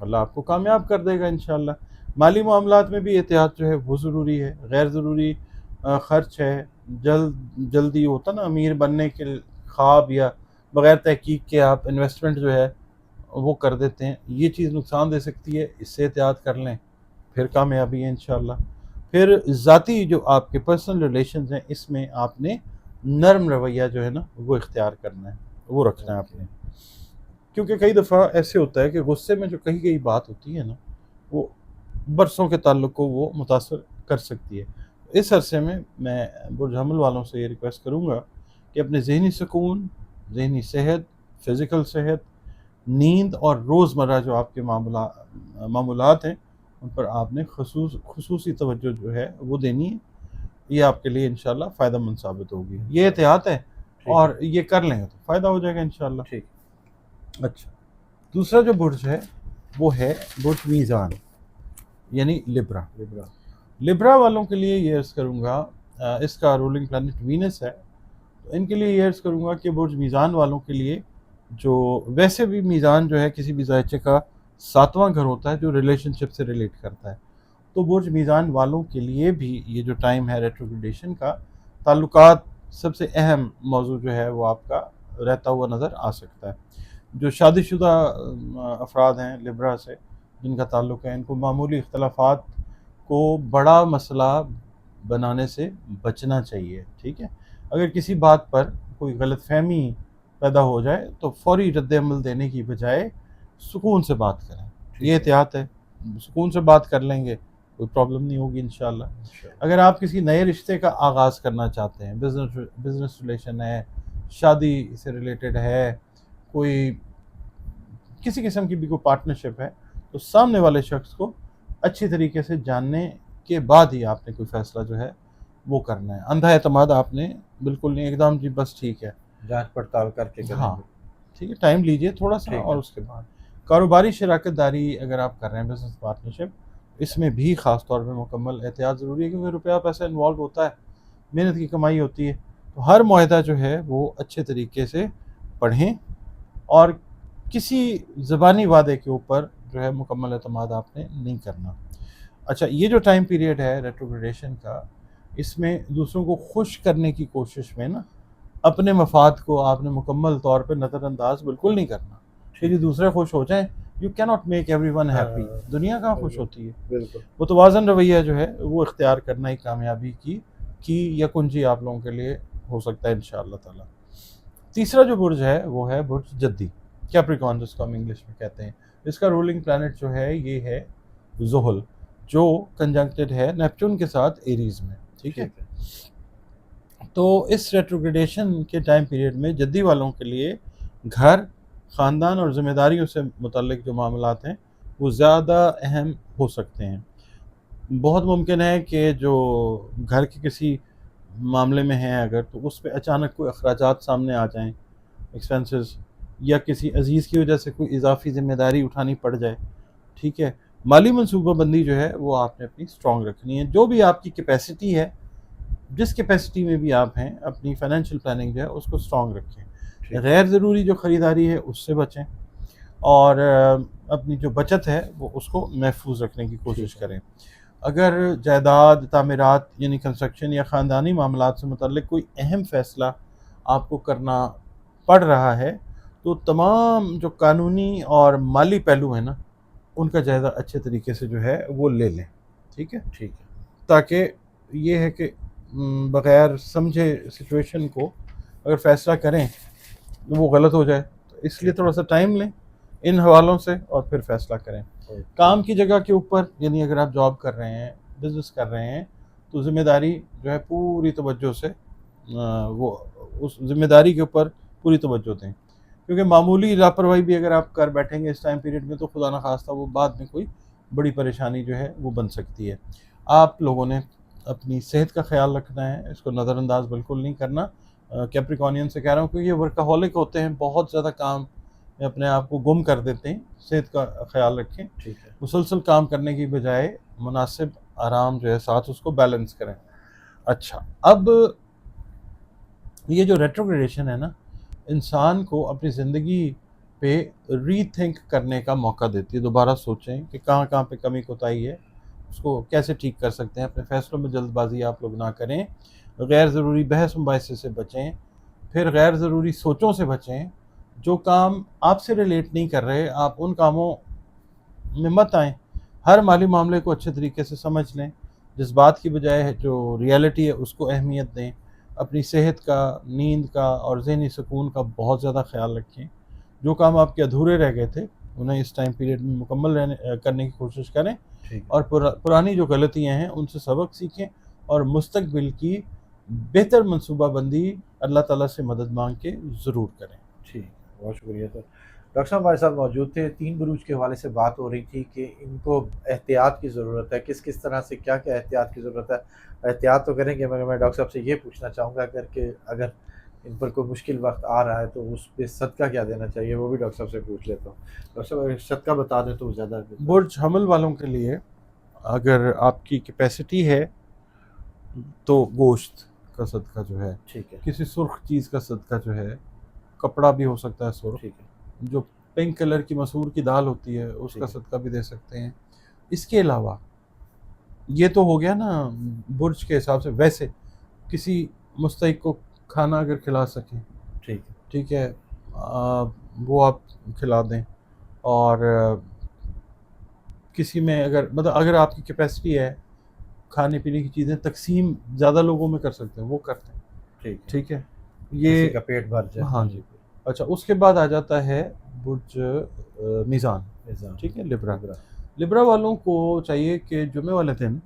اللہ آپ کو کامیاب کر دے گا انشاءاللہ۔ مالی معاملات میں بھی احتیاط جو ہے وہ ضروری ہے، غیر ضروری خرچ ہے، جلدی ہوتا نا امیر بننے کے خواب، یا بغیر تحقیق کے آپ انویسٹمنٹ جو ہے وہ کر دیتے ہیں، یہ چیز نقصان دے سکتی ہے، اس سے احتیاط کر لیں، پھر کامیابی ہے انشاءاللہ۔ پھر ذاتی جو آپ کے پرسنل ریلیشنز ہیں، اس میں آپ نے نرم رویہ جو ہے نا وہ اختیار کرنا ہے، وہ رکھنا ہے آپ نے، کیونکہ کئی دفعہ ایسے ہوتا ہے کہ غصے میں جو کہی گئی بات ہوتی ہے نا وہ برسوں کے تعلق کو وہ متاثر کر سکتی ہے۔ اس عرصے میں برج حمل والوں سے یہ ریکویسٹ کروں گا کہ اپنے ذہنی سکون، ذہنی صحت، فزیکل صحت، نیند اور روزمرہ جو آپ کے معمولات ہیں ان پر آپ نے خصوصی توجہ جو ہے وہ دینی ہے، یہ آپ کے لیے انشاءاللہ فائدہ مند ثابت ہوگی۔ یہ احتیاط ہے اور یہ کر لیں گے تو فائدہ ہو جائے گا انشاءاللہ۔ ٹھیک۔ اچھا، دوسرا جو برج ہے وہ ہے برج میزان یعنی لبرا والوں کے لیے یہ عرض کروں گا، اس کا رولنگ پلانٹ وینس ہے، تو ان کے لیے یہ عرض کروں گا کہ برج میزان والوں کے لیے جو ویسے بھی میزان جو ہے کسی بھی ذائچے کا 7واں گھر ہوتا ہے جو ریلیشن شپ سے ریلیٹ کرتا ہے، تو برج میزان والوں کے لیے بھی یہ جو ٹائم ہے ریٹروگریڈیشن کا، تعلقات سب سے اہم موضوع جو ہے وہ آپ کا رہتا ہوا نظر آ سکتا ہے۔ جو شادی شدہ افراد ہیں لبرا سے جن کا تعلق ہے، ان کو معمولی اختلافات کو بڑا مسئلہ بنانے سے بچنا چاہیے، ٹھیک ہے؟ اگر کسی بات پر کوئی غلط فہمی پیدا ہو جائے تو فوری رد عمل دینے کی بجائے سکون سے بات کریں، یہ احتیاط ہے، سکون سے بات کر لیں گے کوئی پرابلم نہیں ہوگی انشاءاللہ۔ اگر آپ کسی نئے رشتے کا آغاز کرنا چاہتے ہیں، بزنس ریلیشن ہے، شادی سے ریلیٹڈ ہے، کوئی کسی قسم کی بھی کوئی پارٹنرشپ ہے، تو سامنے والے شخص کو اچھی طریقے سے جاننے کے بعد ہی آپ نے کوئی فیصلہ جو ہے وہ کرنا ہے۔ اندھا اعتماد آپ نے بالکل نہیں، ایک دم جی بس ٹھیک ہے، جانچ پڑتال کر کے کریں ہاں گے۔ ٹھیک ہے، ٹائم لیجئے تھوڑا سا، اور اس کے بعد کاروباری شراکت داری اگر آپ کر رہے ہیں، بزنس پارٹنرشپ، اس میں بھی خاص طور پہ مکمل احتیاط ضروری ہے، کیونکہ روپیہ پیسہ انوالو ہوتا ہے، محنت کی کمائی ہوتی ہے، تو ہر معاہدہ جو ہے وہ اچھے طریقے سے پڑھیں، اور کسی زبانی وعدے کے اوپر جو ہے مکمل اعتماد آپ نے نہیں کرنا۔ اچھا، یہ جو ٹائم پیریڈ ہے ریٹروگریڈیشن کا، اس میں دوسروں کو خوش کرنے کی کوشش میں نا اپنے مفاد کو آپ نے مکمل طور پہ نظر انداز بالکل نہیں کرنا کہ جی دوسرے خوش ہو جائیں، یو کی not make every one happy, دنیا کہاں خوش ہوتی ہے، بالکل متوازن رویہ جو ہے وہ اختیار کرنا ہی کامیابی کی یا کنجی آپ لوگوں کے لیے ہو سکتا ہے انشاءاللہ تعالی۔ تیسرا جو برج ہے وہ ہے برج جدی، کیپریکارن جس کو ہم انگلش میں کہتے ہیں، اس کا رولنگ پلانٹ جو ہے یہ ہے زحل، جو کنجنکٹڈ ہے نیپچون کے ساتھ ایریز میں، ٹھیک ہے؟ تو اس ریٹروگریڈیشن کے ٹائم پیریڈ میں جدی والوں کے لیے گھر، خاندان اور ذمہ داریوں سے متعلق جو معاملات ہیں وہ زیادہ اہم ہو سکتے ہیں۔ بہت ممکن ہے کہ جو گھر کے کسی معاملے میں ہیں اگر، تو اس پہ اچانک کوئی اخراجات سامنے آ جائیں، ایکسپینسز، یا کسی عزیز کی وجہ سے کوئی اضافی ذمہ داری اٹھانی پڑ جائے، ٹھیک ہے؟ مالی منصوبہ بندی جو ہے وہ آپ نے اپنی اسٹرانگ رکھنی ہے، جو بھی آپ کی کیپیسٹی ہے، جس کیپیسٹی میں بھی آپ ہیں، اپنی فائنینشیل پلاننگ جو ہے اس کو اسٹرانگ رکھیں، غیر ضروری جو خریداری ہے اس سے بچیں، اور اپنی جو بچت ہے وہ اس کو محفوظ رکھنے کی کوشش کریں۔ اگر جائیداد، تعمیرات یعنی کنسٹرکشن یا خاندانی معاملات سے متعلق کوئی اہم فیصلہ آپ کو کرنا پڑ رہا ہے تو تمام جو قانونی اور مالی پہلو ہیں نا ان کا جائزہ اچھے طریقے سے جو ہے وہ لے لیں، ٹھیک ہے؟ تاکہ یہ ہے کہ بغیر سمجھے سچویشن کو اگر فیصلہ کریں تو وہ غلط ہو جائے، تو اس لیے تھوڑا سا ٹائم لیں ان حوالوں سے اور پھر فیصلہ کریں۔ کام کی جگہ کے اوپر، یعنی اگر آپ جاب کر رہے ہیں، بزنس کر رہے ہیں، تو ذمہ داری جو ہے پوری توجہ سے وہ اس ذمہ داری کے اوپر پوری توجہ دیں، کیونکہ معمولی لاپرواہی بھی اگر آپ کر بیٹھیں گے اس ٹائم پیریڈ میں تو خدا نخواستہ وہ بعد میں کوئی بڑی پریشانی جو ہے وہ بن سکتی ہے۔ آپ لوگوں نے اپنی صحت کا خیال رکھنا ہے، اس کو نظر انداز بالکل نہیں کرنا۔ کیپریکونین سے کہہ رہا ہوں کہ یہ ورکاہولک ہوتے ہیں، بہت زیادہ کام میں اپنے آپ کو گم کر دیتے ہیں، صحت کا خیال رکھیں، مسلسل کام کرنے کی بجائے مناسب آرام جو ہے ساتھ اس کو بیلنس کریں۔ اچھا، اب یہ جو ریٹروگریڈیشن ہے نا، انسان کو اپنی زندگی پہ ری تھنک کرنے کا موقع دیتی ہے. دوبارہ سوچیں کہ کہاں کہاں پہ کمی کوتاہی ہے, اس کو کیسے ٹھیک کر سکتے ہیں. اپنے فیصلوں میں جلد بازی آپ لوگ نہ کریں, غیر ضروری بحث مباحثے سے بچیں, پھر غیر ضروری سوچوں سے بچیں. جو کام آپ سے ریلیٹ نہیں کر رہے آپ ان کاموں میں مت آئیں. ہر مالی معاملے کو اچھے طریقے سے سمجھ لیں, جذبات کی بجائے جو ریالٹی ہے اس کو اہمیت دیں. اپنی صحت کا, نیند کا اور ذہنی سکون کا بہت زیادہ خیال رکھیں. جو کام آپ کے ادھورے رہ گئے تھے انہیں اس ٹائم پیریڈ میں مکمل کرنے کی کوشش کریں, اور پرانی جو غلطیاں ہیں ان سے سبق سیکھیں, اور مستقبل کی بہتر منصوبہ بندی اللہ تعالیٰ سے مدد مانگ کے ضرور کریں. ٹھیک, بہت شکریہ سر. ڈاکٹر صاحب ہمارے ساتھ موجود تھے. 3 بروج کے حوالے سے بات ہو رہی تھی کہ ان کو احتیاط کی ضرورت ہے, کس طرح سے کیا احتیاط کی ضرورت ہے. احتیاط تو کریں گے, مگر میں ڈاکٹر صاحب سے یہ پوچھنا چاہوں گا اگر ان پر کوئی مشکل وقت آ رہا ہے تو اس پہ صدقہ کیا دینا چاہیے, وہ بھی ڈاکٹر صاحب سے پوچھ لیتا ہوں. ڈاکٹر صاحب اگر صدقہ بتا دیں تو زیادہ. برج حمل والوں کے لیے اگر آپ کی کیپیسٹی ہے تو گوشت کا صدقہ جو ہے, ٹھیک ہے, کسی سرخ چیز کا صدقہ جو ہے, کپڑا بھی ہو سکتا ہے سرخ, ٹھیک ہے, جو پنک کلر کی مسور کی دال ہوتی ہے اس کا صدقہ بھی دے سکتے ہیں. اس کے علاوہ یہ تو ہو گیا نا برج کے حساب سے. ویسے کسی مستحق کو کھانا اگر کھلا سکیں ٹھیک ہے, وہ آپ کھلا دیں. اور کسی میں اگر آپ کی کیپیسٹی ہے کھانے پینے کی چیزیں تقسیم زیادہ لوگوں میں کر سکتے ہیں وہ کرتے ہیں. ٹھیک ہے, یہ کا پیٹ بھر جائے. ہاں جی. اچھا, اس کے بعد آ جاتا ہے برج میزان. ٹھیک ہے, لبرا والوں کو چاہیے کہ جمعے والے دن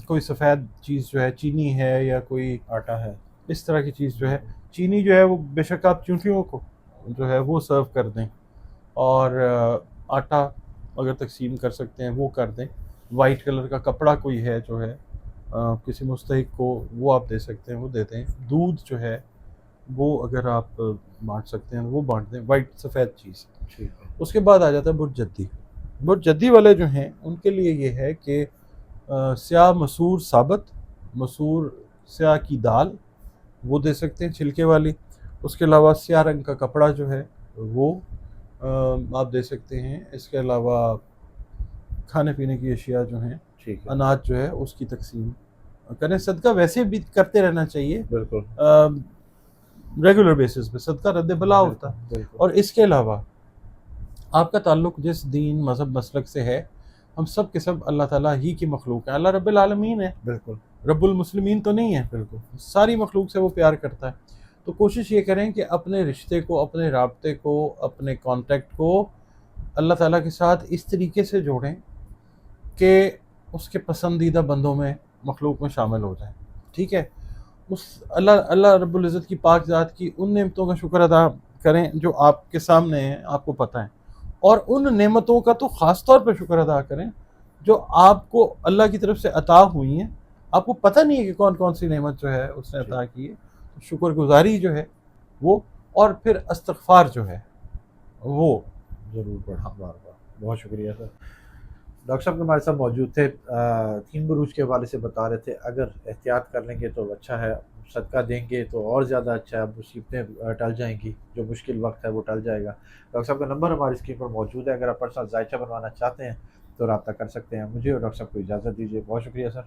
کوئی سفید چیز جو ہے, چینی ہے یا کوئی آٹا ہے, اس طرح کی چیز جو ہے, چینی جو ہے وہ بے شک آپ چونٹیوں کو جو ہے وہ سرو کر دیں, اور آٹا اگر تقسیم کر سکتے ہیں وہ کر دیں. وائٹ کلر کا کپڑا کوئی ہے جو ہے کسی مستحق کو وہ آپ دے سکتے ہیں وہ دے دیں. دودھ جو ہے وہ اگر آپ بانٹ سکتے ہیں وہ بانٹ دیں, وائٹ سفید چیز. اس کے بعد آ جاتا ہے برج جدی. برج جدی والے جو ہیں ان کے لیے یہ ہے کہ سیاہ مسور ثابت, مسور سیاہ کی دال وہ دے سکتے ہیں چھلکے والی. اس کے علاوہ سیاہ رنگ کا کپڑا جو ہے وہ آپ دے سکتے ہیں. اس کے علاوہ کھانے پینے کی اشیاء جو ہیں, اناج جو ہے اس کی تقسیم کریں. صدقہ ویسے بھی کرتے رہنا چاہیے, بالکل ریگولر بیسس پہ صدقہ رد بلا ہوتا ہے. اور اس کے علاوہ آپ کا تعلق جس دین مذہب مسلک سے ہے, ہم سب کے سب اللہ تعالیٰ ہی کی مخلوق ہیں. اللہ رب العالمین ہے, بالکل رب المسلمین تو نہیں ہے. بالکل ساری مخلوق سے وہ پیار کرتا ہے. تو کوشش یہ کریں کہ اپنے رشتے کو, اپنے رابطے کو, اپنے کانٹیکٹ کو اللہ تعالیٰ کے ساتھ اس طریقے سے جوڑیں کہ اس کے پسندیدہ بندوں میں, مخلوق میں شامل ہو جائیں. ٹھیک ہے, اس اللہ رب العزت کی پاک ذات کی ان نعمتوں کا شکر ادا کریں جو آپ کے سامنے ہیں, آپ کو پتہ ہیں, اور ان نعمتوں کا تو خاص طور پہ شکر ادا کریں جو آپ کو اللہ کی طرف سے عطا ہوئی ہیں. آپ کو پتہ نہیں ہے کہ کون کون سی نعمت جو ہے اس نے عطا کی ہے. شکر گزاری جو ہے وہ, اور پھر استغفار جو ہے وہ ضرور پڑھیں بار بار. بہت شکریہ سر. ڈاکٹر صاحب ہمارے ساتھ موجود تھے, 3 بروج کے حوالے سے بتا رہے تھے. اگر احتیاط کر لیں گے تو اچھا ہے, صدقہ دیں گے تو اور زیادہ اچھا ہے, مصیبتیں ٹل جائیں گی, جو مشکل وقت ہے وہ ٹل جائے گا. ڈاکٹر صاحب کا نمبر ہماری اسکرین پر موجود ہے, اگر آپ پرسنل ذائچہ بنوانا چاہتے ہیں تو رابطہ کر سکتے ہیں. مجھے اور ڈاکٹر صاحب کو اجازت دیجیے. بہت شکریہ سر.